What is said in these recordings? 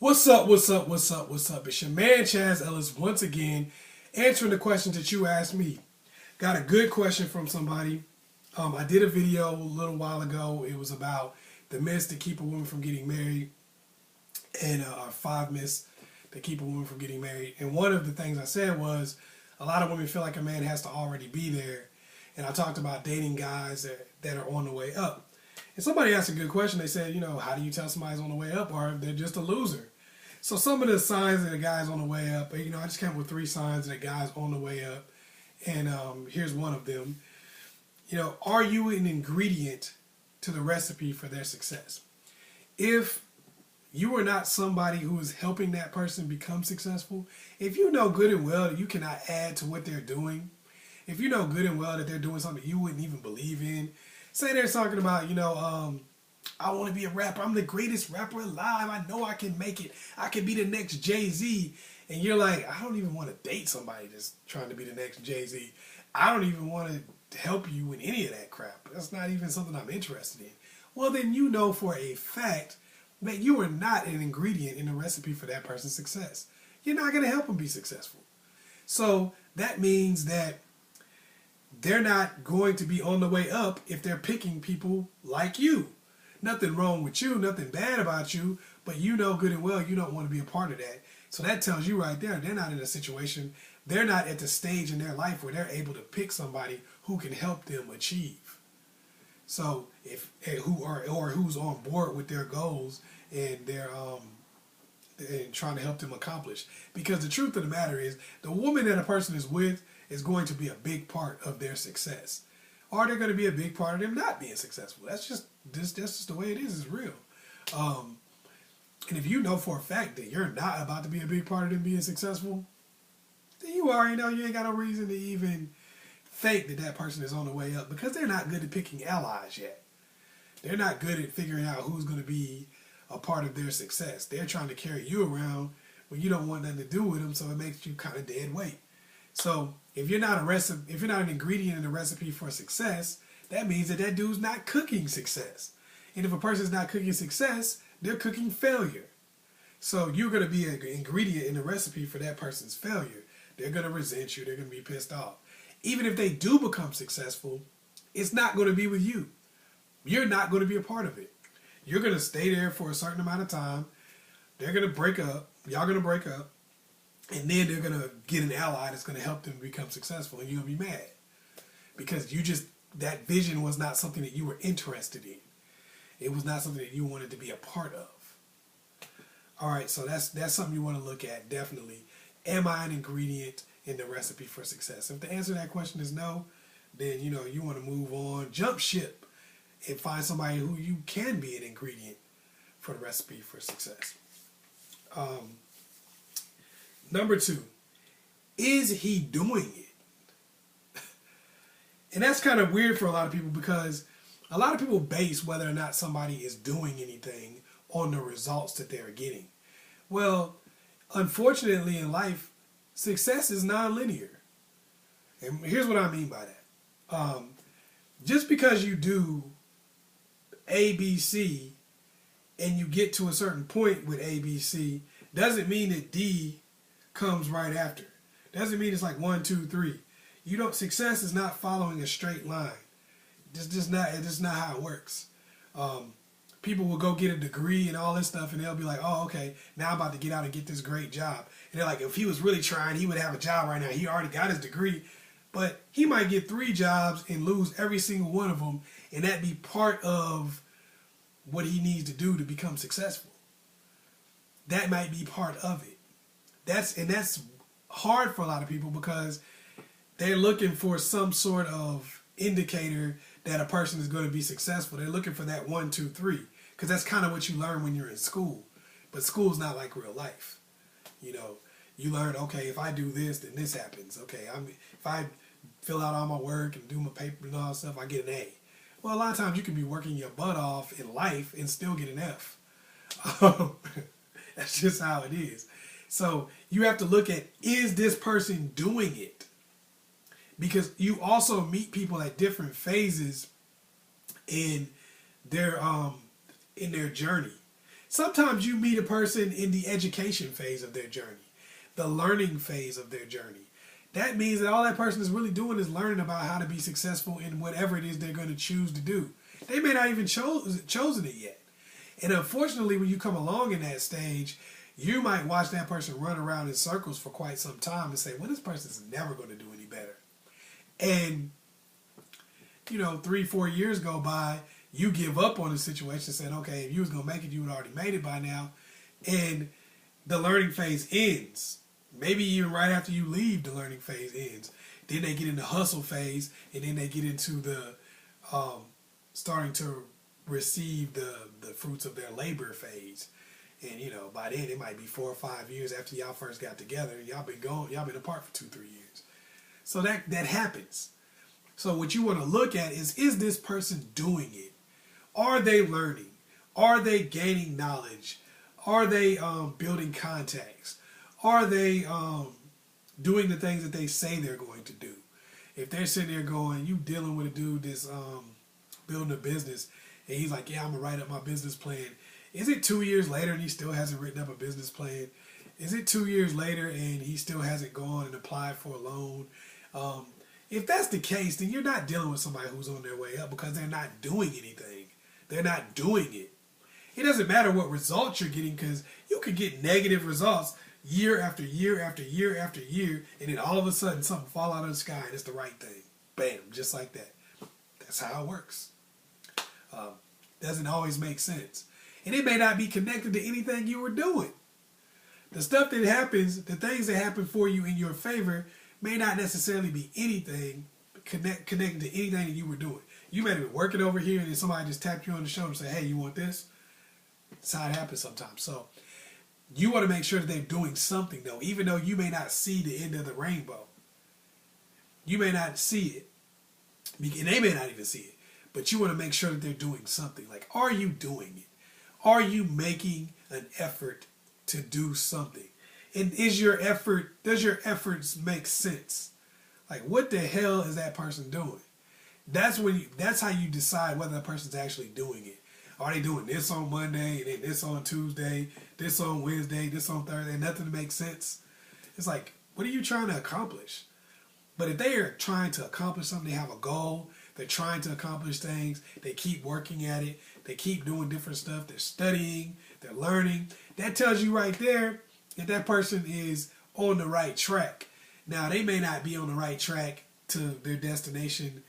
What's up, what's up, what's up, what's up? It's your man Chazz Ellis once again answering the questions that you asked me. Got a good question from somebody. I did a video a little while ago. It was about the myths that keep a woman from getting married and 5 myths that keep a woman from getting married. And one of the things I said was a lot of women feel like a man has to already be there. And I talked about dating guys that are on the way up. And somebody asked a good question. They said, how do you tell somebody's on the way up or if they're just a loser? So some of the signs that a guy's on the way up, I just came up with 3 signs that a guy's on the way up. And here's one of them. Are you an ingredient to the recipe for their success? If you are not somebody who is helping that person become successful, if you know good and well that you cannot add to what they're doing, if you know good and well that they're doing something you wouldn't even believe in, say they're talking about, I want to be a rapper. I'm the greatest rapper alive. I know I can make it. I can be the next Jay-Z. And you're like, I don't even want to date somebody that's trying to be the next Jay-Z. I don't even want to help you in any of that crap. That's not even something I'm interested in. Well, then you know for a fact that you are not an ingredient in the recipe for that person's success. You're not going to help them be successful. So that means that they're not going to be on the way up if they're picking people like you. Nothing wrong with you, nothing bad about you, but you know good and well you don't want to be a part of that. So that tells you right there, they're not in a situation, they're not at the stage in their life where they're able to pick somebody who can help them achieve. So who's on board with their goals and they're and trying to help them accomplish. Because the truth of the matter is, the woman that a person is with is going to be a big part of their success. Or they're going to be a big part of them not being successful. That's just the way it is. It's real. And if you know for a fact that you're not about to be a big part of them being successful, then you already know you ain't got no reason to even think that that person is on the way up, because they're not good at picking allies yet. They're not good at figuring out who's going to be a part of their success. They're trying to carry you around when you don't want nothing to do with them, so it makes you kind of dead weight. So if you're not an ingredient in the recipe for success, that means that dude's not cooking success. And if a person's not cooking success, they're cooking failure. So you're going to be an ingredient in the recipe for that person's failure. They're going to resent you. They're going to be pissed off. Even if they do become successful, it's not going to be with you. You're not going to be a part of it. You're going to stay there for a certain amount of time. They're going to break up. Y'all going to break up. And then they're going to get an ally that's going to help them become successful. And you're going to be mad. Because that vision was not something that you were interested in. It was not something that you wanted to be a part of. All right, so that's something you want to look at, definitely. Am I an ingredient in the recipe for success? If the answer to that question is no, then you want to move on, jump ship, and find somebody who you can be an ingredient for the recipe for success. Number 2, is he doing it? And that's kind of weird for a lot of people, because a lot of people base whether or not somebody is doing anything on the results that they're getting. Well, unfortunately in life, success is non-linear. And here's what I mean by that. Just because you do A, B, C, and you get to a certain point with A, B, C, doesn't mean that D comes right after. Doesn't mean it's like 1, 2, 3. Success is not following a straight line. It's just not how it works. People will go get a degree and all this stuff, and they'll be like, oh, okay, now I'm about to get out and get this great job. And they're like, if he was really trying, he would have a job right now. He already got his degree. But he might get 3 jobs and lose every single one of them, and that be part of what he needs to do to become successful. That might be part of it. That's hard for a lot of people, because they're looking for some sort of indicator that a person is going to be successful. They're looking for that 1, 2, 3, because that's kind of what you learn when you're in school. But school's not like real life. You learn, okay, if I do this, then this happens. Okay, if I fill out all my work and do my paper and all that stuff, I get an A. Well, a lot of times you can be working your butt off in life and still get an F. That's just how it is. So you have to look at, is this person doing it? Because you also meet people at different phases in their journey. Sometimes you meet a person in the education phase of their journey, the learning phase of their journey. That means that all that person is really doing is learning about how to be successful in whatever it is they're going to choose to do. They may not even chosen it yet. And unfortunately, when you come along in that stage, you might watch that person run around in circles for quite some time and say, well, this person's never going to do any better. And, 3-4 years go by, you give up on the situation saying, okay, if you was going to make it, you would already made it by now. And the learning phase ends. Maybe even right after you leave, the learning phase ends. Then they get into hustle phase, and then they get into the starting to receive the fruits of their labor phase. And by then it might be 4 or 5 years after y'all first got together, and y'all been apart for 2-3 years. So that happens. So what you want to look at is this person doing it? Are they learning? Are they gaining knowledge? Are they building contacts? Are they doing the things that they say they're going to do? If they're sitting there going, you dealing with a dude that's building a business, and he's like, yeah, I'm going to write up my business plan. Is it 2 years later and he still hasn't written up a business plan? Is it 2 years later and he still hasn't gone and applied for a loan? If that's the case, then you're not dealing with somebody who's on their way up, because they're not doing anything. They're not doing it. It doesn't matter what results you're getting, because you could get negative results year after year after year after year, and then all of a sudden something fall out of the sky and it's the right thing. Bam, just like that. That's how it works. Doesn't always make sense. And it may not be connected to anything you were doing. The stuff that happens, the things that happen for you in your favor, may not necessarily be anything connected to anything that you were doing. You may have been working over here and then somebody just tapped you on the shoulder and say, hey, you want this? That's how it happens sometimes. So you want to make sure that they're doing something, though, even though you may not see the end of the rainbow. You may not see it, and they may not even see it, but you want to make sure that they're doing something. Like, are you doing it? Are you making an effort to do something? And does your efforts make sense? Like, what the hell is that person doing? That's how you decide whether that person's actually doing it. Are they doing this on Monday, and then this on Tuesday, this on Wednesday, this on Thursday, nothing makes sense? It's like, what are you trying to accomplish? But if they are trying to accomplish something, they have a goal, they're trying to accomplish things, they keep working at it, they keep doing different stuff, they're studying, they're learning, that tells you right there that that person is on the right track. Now, they may not be on the right track to their destination,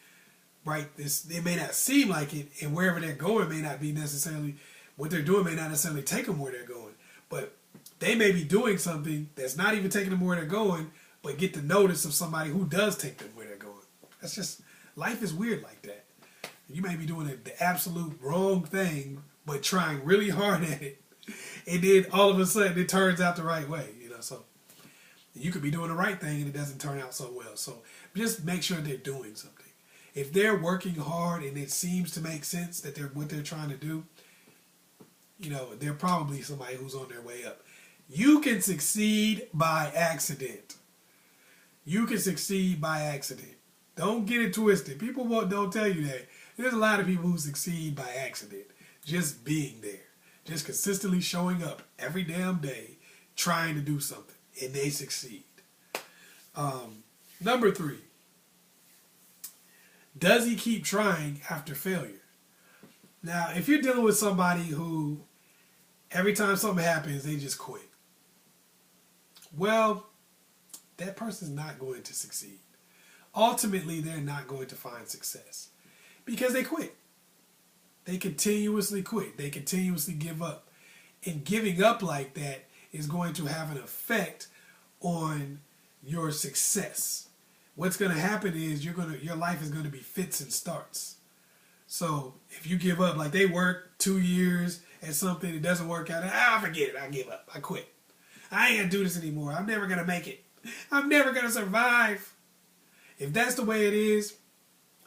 right? It may not seem like it, and wherever they're going may not be necessarily, what they're doing may not necessarily take them where they're going. But they may be doing something that's not even taking them where they're going, but get the notice of somebody who does take them where they're going. That's just, life is weird like that. You may be doing the absolute wrong thing, but trying really hard at it, and then all of a sudden it turns out the right way. So you could be doing the right thing and it doesn't turn out so well. So just make sure they're doing something. If they're working hard and it seems to make sense that what they're trying to do, they're probably somebody who's on their way up. You can succeed by accident. You can succeed by accident. Don't get it twisted. People don't tell you that. There's a lot of people who succeed by accident. Just being there. Just consistently showing up every damn day, trying to do something. And they succeed. Number 3. Does he keep trying after failure? Now, if you're dealing with somebody who every time something happens, they just quit, well, that person's not going to succeed. Ultimately, they're not going to find success because they quit. They continuously quit. They continuously give up. And giving up like that is going to have an effect on your success. What's going to happen is your life is going to be fits and starts. So if you give up, like they work 2 years at something, it doesn't work out, forget it, I give up, I quit. I ain't going to do this anymore. I'm never going to make it. I'm never going to survive. If that's the way it is,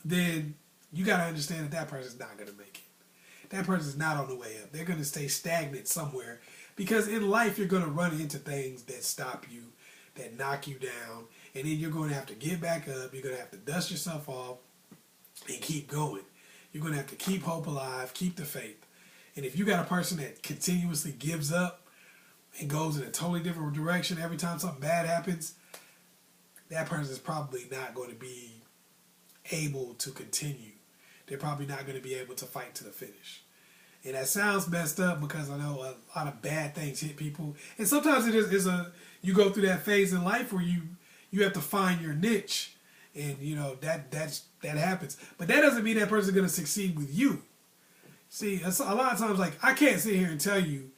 then you got to understand that person's not going to make it. That person's not on the way up. They're going to stay stagnant somewhere, because in life you're going to run into things that stop you, that knock you down, and then you're going to have to get back up. You're going to have to dust yourself off and keep going. You're going to have to keep hope alive, keep the faith. And if you got a person that continuously gives up and goes in a totally different direction every time something bad happens, that person is probably not going to be able to continue. They're probably not going to be able to fight to the finish. And that sounds messed up because I know a lot of bad things hit people. And sometimes you go through that phase in life where you have to find your niche. And, you know, that happens. But that doesn't mean that person's going to succeed with you. See, a lot of times, like, I can't sit here and tell you,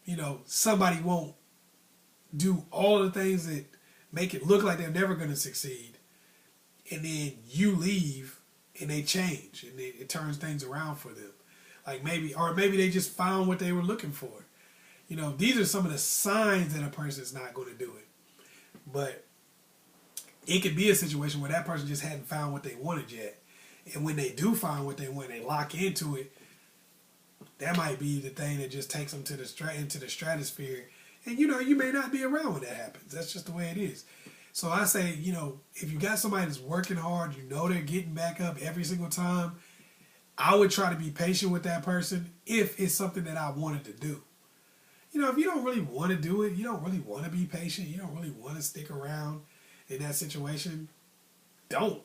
you know, somebody won't do all the things that make it look like they're never going to succeed. And then you leave and they change and it turns things around for them. Like maybe they just found what they were looking for. You know, these are some of the signs that a person's not going to do it. But it could be a situation where that person just hadn't found what they wanted yet. And when they do find what they want, they lock into it. That might be the thing that just takes them to into the stratosphere. And, you know, you may not be around when that happens. That's just the way it is. So I say, you know, if you got somebody that's working hard, you know they're getting back up every single time, I would try to be patient with that person if it's something that I wanted to do. You know, if you don't really want to do it, you don't really want to be patient, you don't really want to stick around in that situation, don't.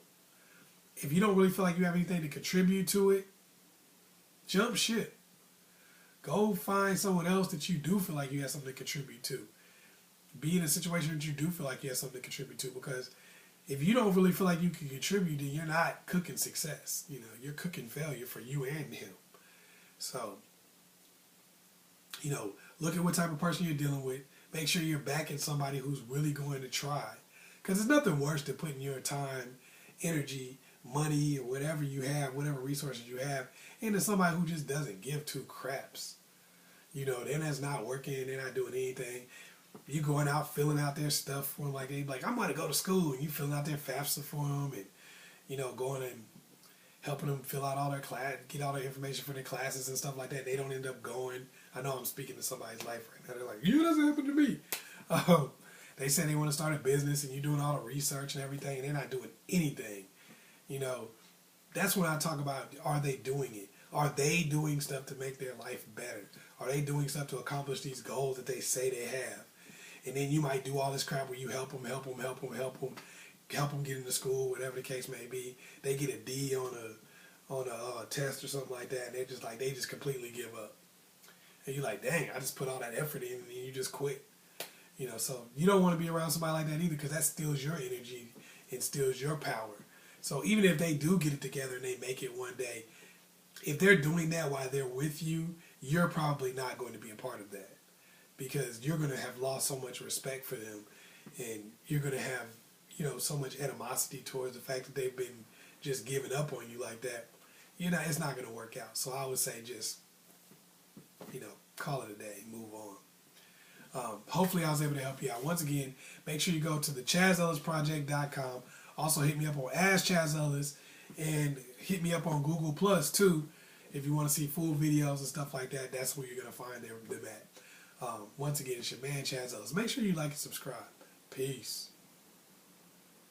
If you don't really feel like you have anything to contribute to it, jump ship. Go find someone else that you do feel like you have something to contribute to. Be in a situation that you do feel like you have something to contribute to, because if you don't really feel like you can contribute, then you're not cooking success. You know, you're cooking failure for you and him. So, you know, look at what type of person you're dealing with. Make sure you're backing somebody who's really going to try. Because there's nothing worse than putting your time, energy, money, or whatever you have, whatever resources you have, into somebody who just doesn't give two craps. You know, they're just not working, they're not doing anything. You going out filling out their stuff for them, like they like, I'm going to go to school, and you filling out their FAFSA for them, and, you know, going and helping them fill out all their class, get all their information for their classes and stuff like that. They don't end up going. I know I'm speaking to somebody's life right now. They're like, yeah, that's happened to me. They say they want to start a business, and you're doing all the research and everything, and they're not doing anything. You know, that's when I talk about, are they doing it? Are they doing stuff to make their life better? Are they doing stuff to accomplish these goals that they say they have? And then you might do all this crap where you help them get into school, whatever the case may be. They get a D on a test or something like that, and they just completely give up. And you're like, dang, I just put all that effort in, and then you just quit. You know, so you don't want to be around somebody like that either, because that steals your energy and steals your power. So even if they do get it together and they make it one day, if they're doing that while they're with you, you're probably not going to be a part of that, because you're going to have lost so much respect for them, and you're going to have, you know, so much animosity towards the fact that they've been just giving up on you like that. You know, it's not going to work out. So I would say just, you know, call it a day, move on. Hopefully I was able to help you out. Once again, make sure you go to the ChazzEllisProject.com. Also hit me up on Ask Chazz Ellis, and hit me up on Google Plus too. If you want to see full videos and stuff like that, that's where you're going to find them at. Once again, it's your man Chazz Ellis. Make sure you like and subscribe. Peace.